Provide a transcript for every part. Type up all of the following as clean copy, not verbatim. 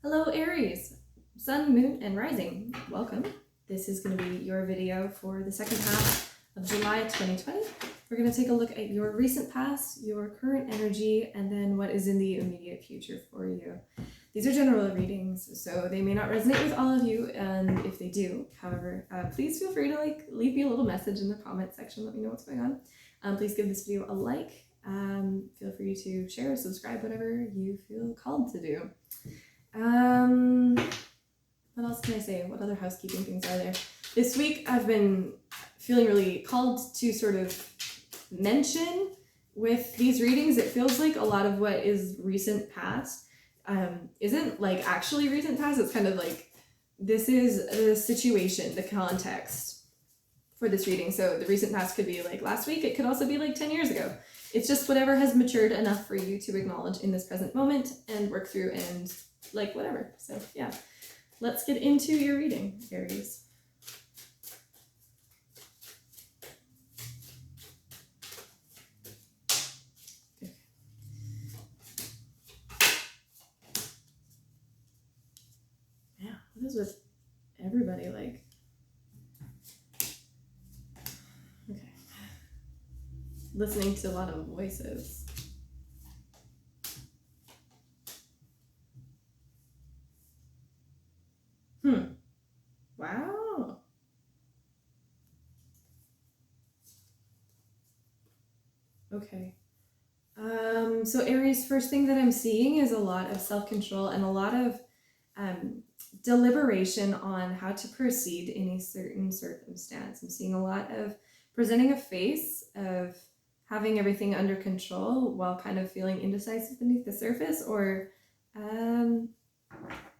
Hello Aries, Sun, Moon, and Rising. Welcome. This is going to be your video for the second half of July 2020. We're going to take a look at your recent past, your current energy, and then what is in the immediate future for you. These are general readings, so they may not resonate with all of you, and if they do, however, please feel free to leave me a little message in the comment section. Let me know what's going on. Please give this video a like. Feel free to share or subscribe, whatever you feel called to do. What else can I say? What other housekeeping things are there? This week I've been feeling really called to sort of mention with these readings. It feels like a lot of what is recent past isn't like actually recent past. It's kind of like this is the situation, the context for this reading. So the recent past could be like last week. It could also be like 10 years ago. It's just whatever has matured enough for you to acknowledge in this present moment and work through and like whatever. So yeah, let's get into your reading, Aries. Okay. Yeah, what is with everybody like? Okay. Listening to a lot of voices. Wow. Okay. So Aries, first thing that I'm seeing is a lot of self-control and a lot of deliberation on how to proceed in a certain circumstance. I'm seeing a lot of presenting a face of having everything under control while kind of feeling indecisive beneath the surface, or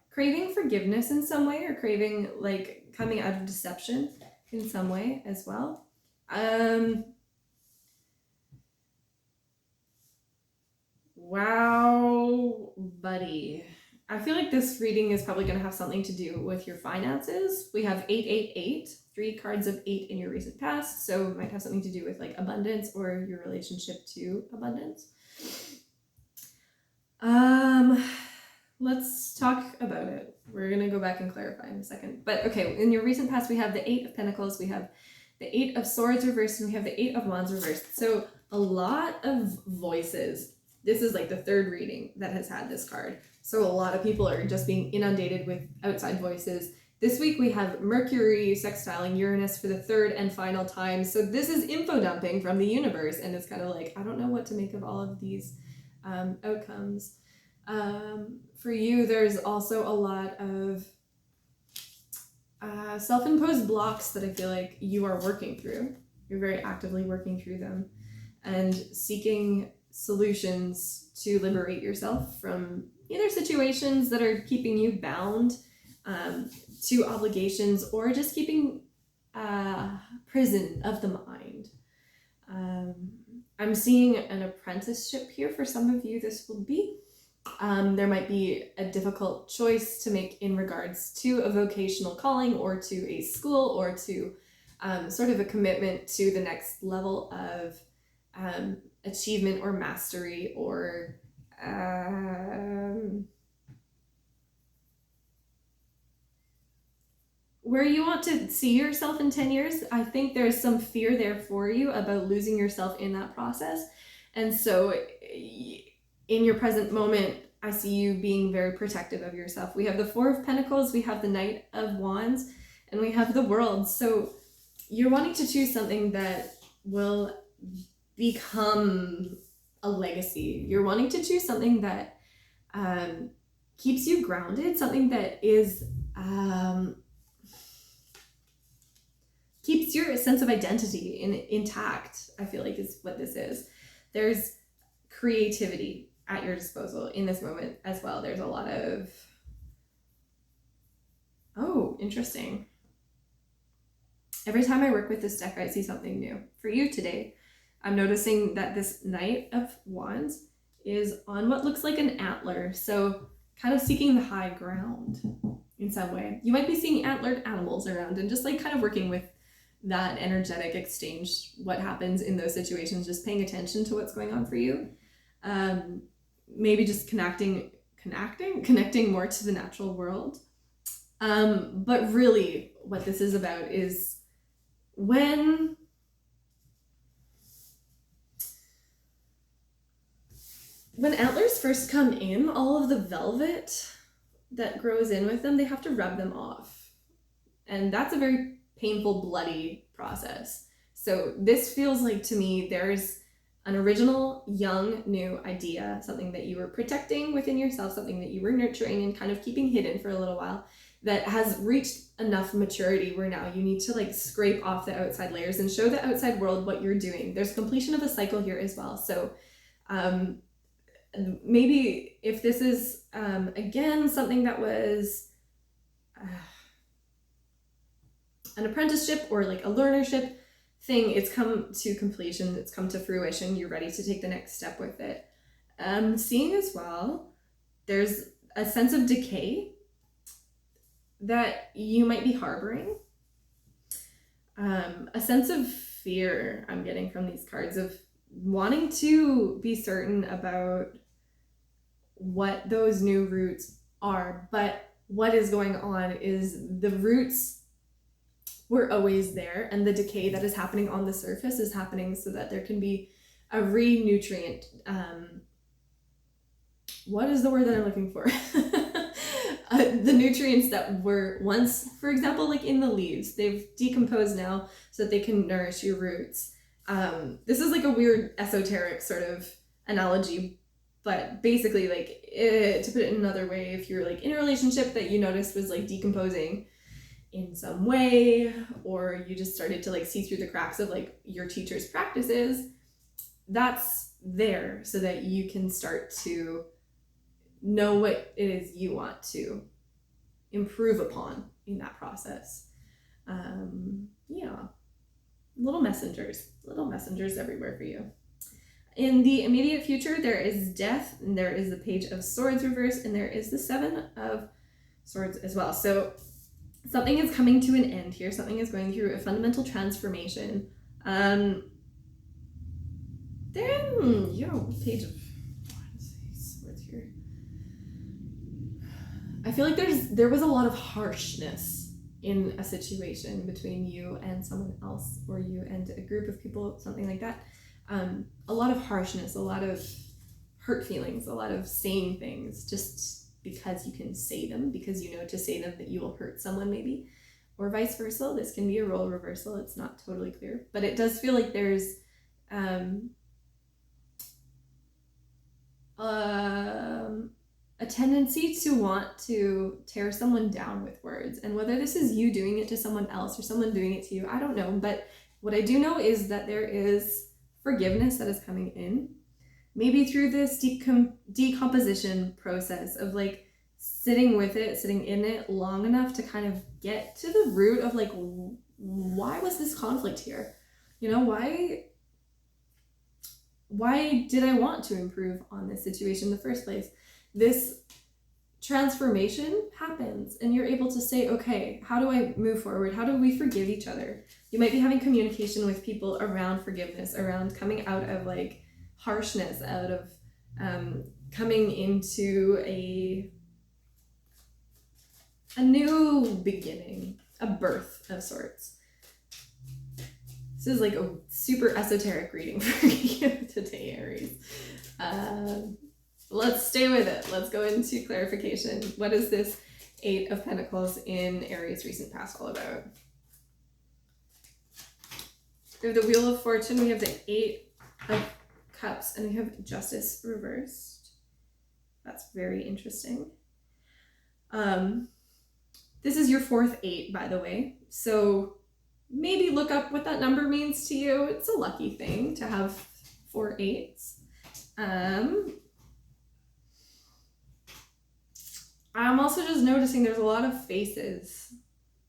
craving forgiveness in some way, or craving like coming out of deception in some way as well. Wow, buddy. I feel like this reading is probably going to have something to do with your finances. We have 888, 3 cards of 8 in your recent past, so it might have something to do with like abundance or your relationship to abundance. Let's talk about it. We're going to go back and clarify in a second. But okay, in your recent past, we have the 8 of Pentacles, we have the 8 of Swords reversed, and we have the 8 of Wands reversed. So a lot of voices. This is like the third reading that has had this card. So a lot of people are just being inundated with outside voices. This week we have Mercury sextiling Uranus for the third and final time. So this is info dumping from the universe. And it's kind of like, I don't know what to make of all of these outcomes. For you, there's also a lot of self-imposed blocks that I feel like you are working through. You're very actively working through them and seeking solutions to liberate yourself from either situations that are keeping you bound to obligations, or just keeping prison of the mind. I'm seeing an apprenticeship here for some of you. This will be there might be a difficult choice to make in regards to a vocational calling, or to a school, or to sort of a commitment to the next level of achievement or mastery, or where you want to see yourself in 10 years. I think there's some fear there for you about losing yourself in that process. And so in your present moment, I see you being very protective of yourself. We have the 4 of Pentacles, we have the Knight of Wands, and we have the World. So you're wanting to choose something that will become a legacy. You're wanting to choose something that keeps you grounded, something that is keeps your sense of identity intact, I feel like is what this is. There's creativity at your disposal in this moment as well. There's a lot of, oh, interesting. Every time I work with this deck, I see something new. For you today, I'm noticing that this Knight of Wands is on what looks like an antler. So kind of seeking the high ground in some way. You might be seeing antlered animals around and just like kind of working with that energetic exchange, what happens in those situations, just paying attention to what's going on for you. Maybe just connecting connecting more to the natural world. But really what this is about is when antlers first come in, all of the velvet that grows in with them, they have to rub them off. And that's a very painful, bloody process. So this feels like, to me, there's an original, young, new idea, something that you were protecting within yourself, something that you were nurturing and kind of keeping hidden for a little while, that has reached enough maturity where now you need to like scrape off the outside layers and show the outside world what you're doing. There's completion of a cycle here as well. So maybe if this is, again, something that was an apprenticeship or like a learnership thing, it's come to completion, it's come to fruition, you're ready to take the next step with it. Seeing as well, there's a sense of decay that you might be harboring. A sense of fear I'm getting from these cards, of wanting to be certain about what those new roots are, but what is going on is the roots were always there, and the decay that is happening on the surface is happening so that there can be a re-nutrient. What is the word that I'm looking for? The nutrients that were once, for example, like in the leaves, they've decomposed now so that they can nourish your roots. This is like a weird esoteric sort of analogy, but basically, like, to put it in another way, if you're like in a relationship that you noticed was like decomposing in some way, or you just started to like see through the cracks of like your teacher's practices, that's there so that you can start to know what it is you want to improve upon in that process. Little messengers everywhere for you. In the immediate future, there is death, and there is the Page of Swords reversed, and there is the Seven of Swords as well. So something is coming to an end here. Something is going through a fundamental transformation. Page of Swords here. I feel like there was a lot of harshness in a situation between you and someone else, or you and a group of people, something like that. A lot of harshness, a lot of hurt feelings, a lot of saying things just because you can say them, because you know to say them that you will hurt someone maybe, or vice versa. This can be a role reversal. It's not totally clear, but it does feel like there's a tendency to want to tear someone down with words. And whether this is you doing it to someone else or someone doing it to you, I don't know. But what I do know is that there is forgiveness that is coming in, maybe through this decomposition process of like sitting in it long enough to kind of get to the root of like, why was this conflict here? You know, why did I want to improve on this situation in the first place? This transformation happens and you're able to say, okay, how do I move forward? How do we forgive each other? You might be having communication with people around forgiveness, around coming out of like harshness, out of coming into a new beginning, a birth of sorts. This is like a super esoteric reading for you today, Aries. Let's stay with it. Let's go into clarification. What is this Eight of Pentacles in Aries' recent past all about? We have the Wheel of Fortune, we have the Eight of Cups, and we have Justice reversed. That's very interesting. This is your fourth eight, by the way. So maybe look up what that number means to you. It's a lucky thing to have 4 8s. I'm also just noticing there's a lot of faces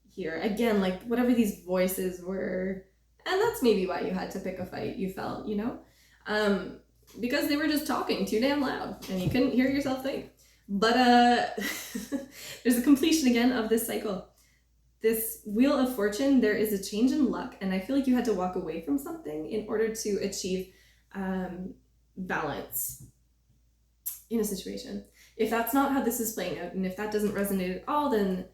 here. Again, like whatever these voices were, and that's maybe why you had to pick a fight, you felt, you know? Because they were just talking too damn loud and you couldn't hear yourself think. But there's a completion again of this cycle. This Wheel of Fortune, there is a change in luck, and I feel like you had to walk away from something in order to achieve balance in a situation. if that's not how this is playing out, and if that doesn't resonate at all, then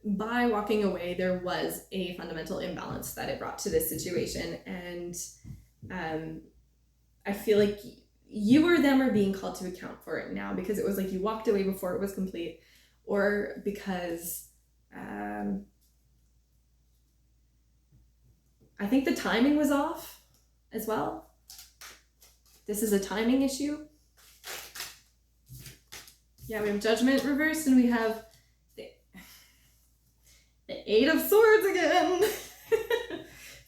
by walking away, there was a fundamental imbalance that it brought to this situation. And I feel like you or them are being called to account for it now, because it was like you walked away before it was complete, or because I think the timing was off as well. This is a timing issue. Yeah, we have Judgment reversed, and we have the Eight of Swords again.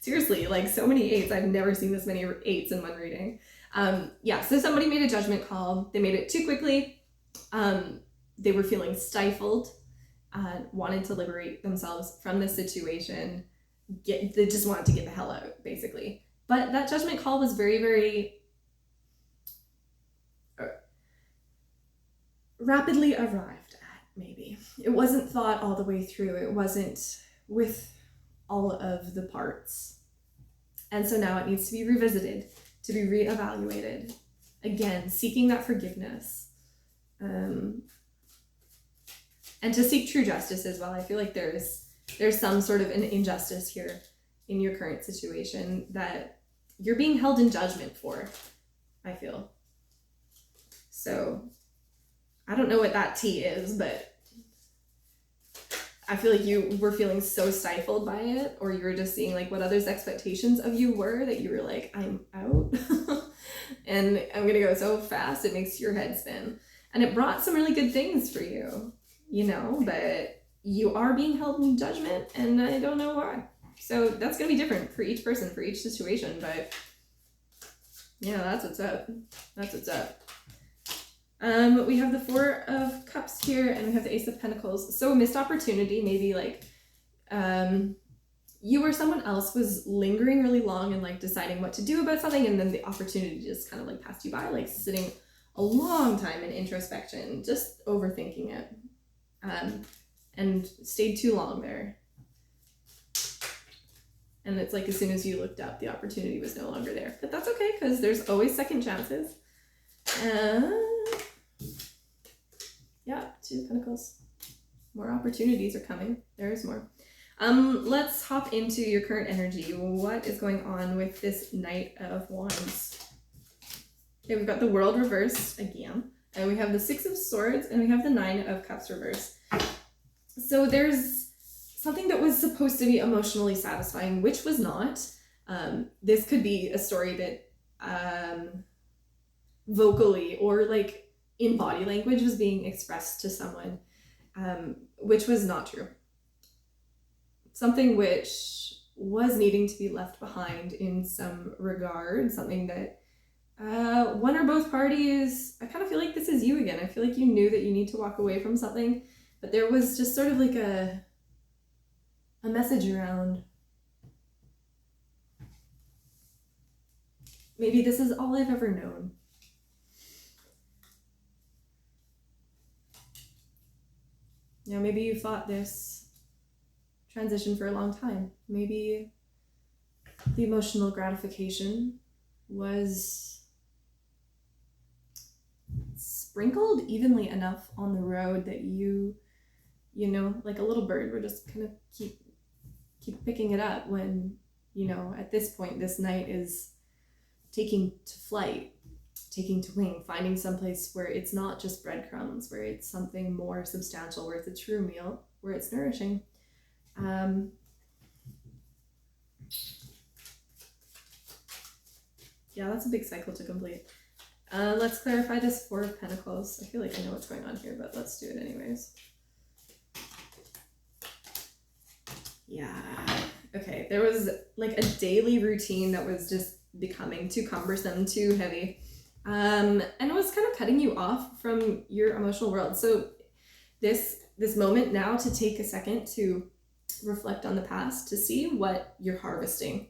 Seriously, like so many eights. I've never seen this many eights in one reading. Yeah, so somebody made a judgment call. They made it too quickly. They were feeling stifled, wanted to liberate themselves from this situation. They just wanted to get the hell out, basically. But that judgment call was very, very rapidly arrived at, maybe. It wasn't thought all the way through. It wasn't with all of the parts. And so now it needs to be revisited, to be reevaluated. Again, seeking that forgiveness. And to seek true justice as well. I feel like there's some sort of an injustice here in your current situation that you're being held in judgment for, I feel. So I don't know what that tea is, but I feel like you were feeling so stifled by it, or you were just seeing like what others' expectations of you were, that you were like, I'm out and I'm gonna go so fast it makes your head spin. And it brought some really good things for you, you know, but you are being held in judgment, and I don't know why. So that's gonna be different for each person, for each situation, but yeah, that's what's up. That's what's up. We have the Four of Cups here, and we have the Ace of Pentacles. So a missed opportunity, maybe like you or someone else was lingering really long and like deciding what to do about something, and then the opportunity just kind of like passed you by, like sitting a long time in introspection, just overthinking it, and stayed too long there. And it's like as soon as you looked up, the opportunity was no longer there. But that's okay, because there's always second chances. Yeah, Two of Pentacles. More opportunities are coming. There is more. Let's hop into your current energy. What is going on with this Knight of Wands? Okay, we've got the World reversed again, and we have the Six of Swords, and we have the Nine of Cups reversed. So there's something that was supposed to be emotionally satisfying, which was not. This could be a story that vocally or like in body language was being expressed to someone, which was not true. Something which was needing to be left behind in some regard, something that one or both parties, I kind of feel like this is you again. I feel like you knew that you need to walk away from something, but there was just sort of like a message around, maybe this is all I've ever known. You know, maybe you fought this transition for a long time. Maybe the emotional gratification was sprinkled evenly enough on the road that you know, like a little bird, we're just kind of keep picking it up when, you know, at this point, this knight is taking to flight, taking to wing, finding someplace where it's not just breadcrumbs, where it's something more substantial, where it's a true meal, where it's nourishing. Yeah, that's a big cycle to complete. Let's clarify this Four of Pentacles. I feel like I know what's going on here, but let's do it anyways. Yeah. Okay, there was like a daily routine that was just becoming too cumbersome, too heavy. And it was kind of cutting you off from your emotional world. So this moment now to take a second to reflect on the past, to see what you're harvesting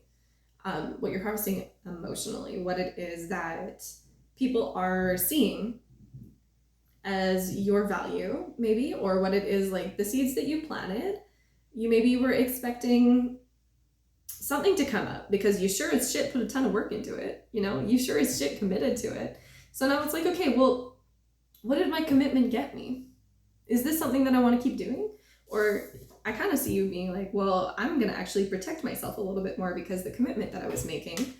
emotionally, what it is that people are seeing as your value, maybe, or what it is, like the seeds that you planted. You maybe were expecting something to come up because you sure as shit put a ton of work into it, you know, you sure as shit committed to it. So now it's like, okay, well, what did my commitment get me? Is this something that I want to keep doing? Or I kind of see you being like, well, I'm going to actually protect myself a little bit more because the commitment that I was making,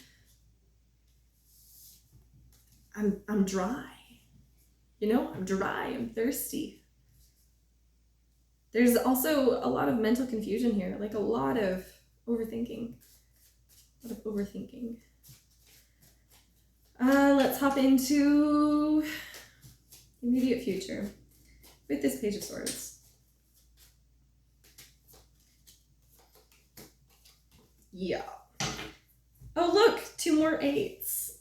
I'm dry. You know, I'm dry, I'm thirsty. There's also a lot of mental confusion here, like a lot of overthinking. Let's hop into immediate future with this Page of Swords. Yeah. Oh, look, 2 more 8s.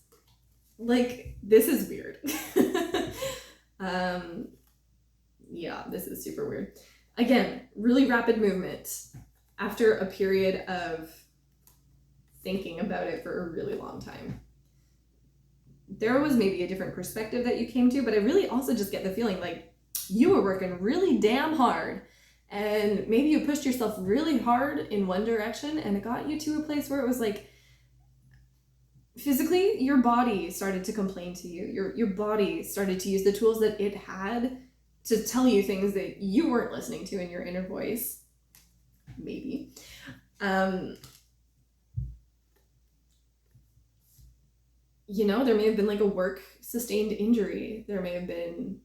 Like, this is weird. Yeah, this is super weird. Again, really rapid movement after a period of thinking about it for a really long time. There was maybe a different perspective that you came to, but I really also just get the feeling like you were working really damn hard, and maybe you pushed yourself really hard in one direction, and it got you to a place where it was like, physically, your body started to complain to you. Your body started to use the tools that it had to tell you things that you weren't listening to in your inner voice. Maybe. You know, there may have been like a work-sustained injury. There may have been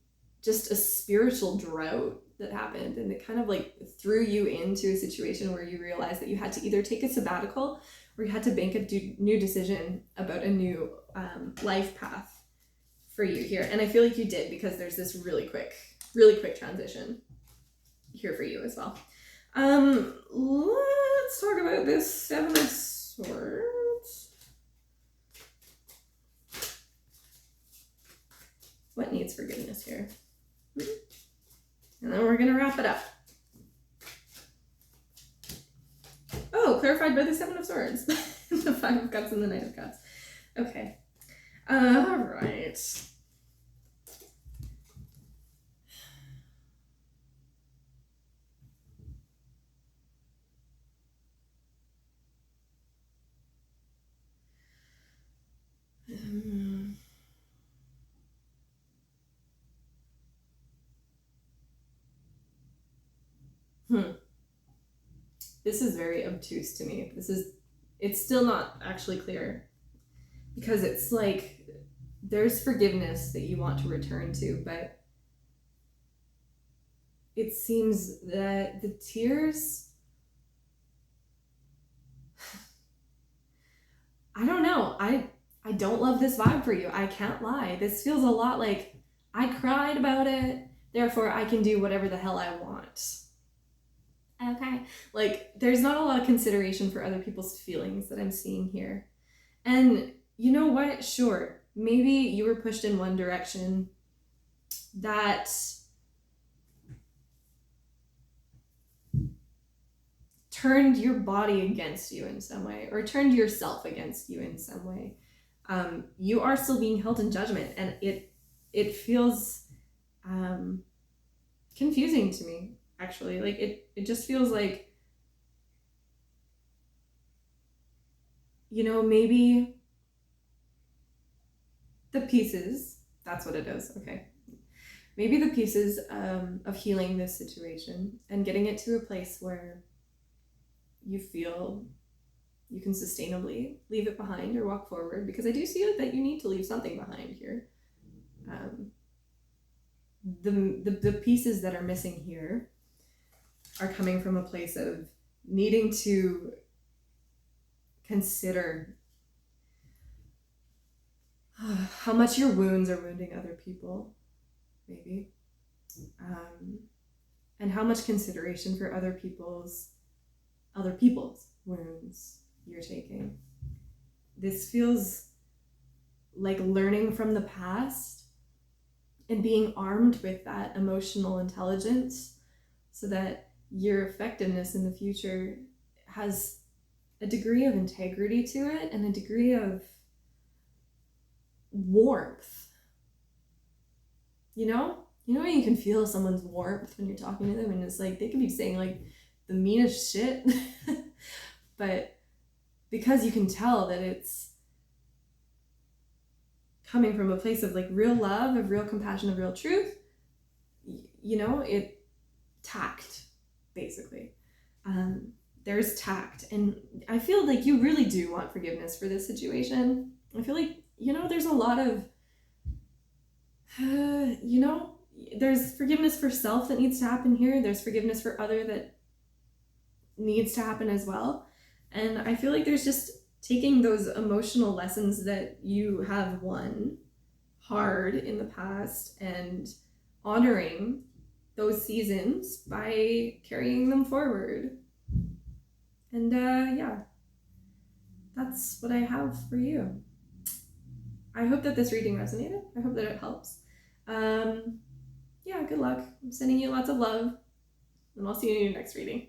just a spiritual drought that happened, and it kind of like threw you into a situation where you realized that you had to either take a sabbatical or you had to make a new decision about a new life path for you here. And I feel like you did, because there's this really quick transition here for you as well. Let's talk about this 7 of Swords. What needs forgiveness here? And then we're gonna wrap it up. Oh, clarified by the 7 of Swords. The 5 of Cups and the Knight of Cups. Okay. All right. This is very obtuse to me. It's still not actually clear, because it's like there's forgiveness that you want to return to, but it seems that the tears, I don't know. I don't love this vibe for you. I can't lie. This feels a lot like I cried about it, therefore I can do whatever the hell I want. Okay. Like, there's not a lot of consideration for other people's feelings that I'm seeing here. And you know what? Sure, maybe you were pushed in one direction that turned your body against you in some way, or turned yourself against you in some way. You are still being held in judgment, and it feels confusing to me, actually. Like, it just feels like, you know, maybe the pieces, that's what it is, okay. Maybe the pieces of healing this situation and getting it to a place where you feel you can sustainably leave it behind or walk forward, because I do see that you need to leave something behind here. The pieces that are missing here are coming from a place of needing to consider how much your wounds are wounding other people, maybe, and how much consideration for other people's wounds you're taking. This feels like learning from the past and being armed with that emotional intelligence so that your effectiveness in the future has a degree of integrity to it and a degree of warmth. You know when you can feel someone's warmth when you're talking to them, and it's like they could be saying like the meanest shit, but because you can tell that it's coming from a place of like real love, of real compassion, of real truth, it tact, basically. There's tact. And I feel like you really do want forgiveness for this situation. I feel like, there's a lot of, there's forgiveness for self that needs to happen here. There's forgiveness for other that needs to happen as well. And I feel like there's just taking those emotional lessons that you have won hard in the past and honoring those seasons by carrying them forward. And that's what I have for you. I hope that this reading resonated. I hope that it helps. Good luck. I'm sending you lots of love, and I'll see you in your next reading.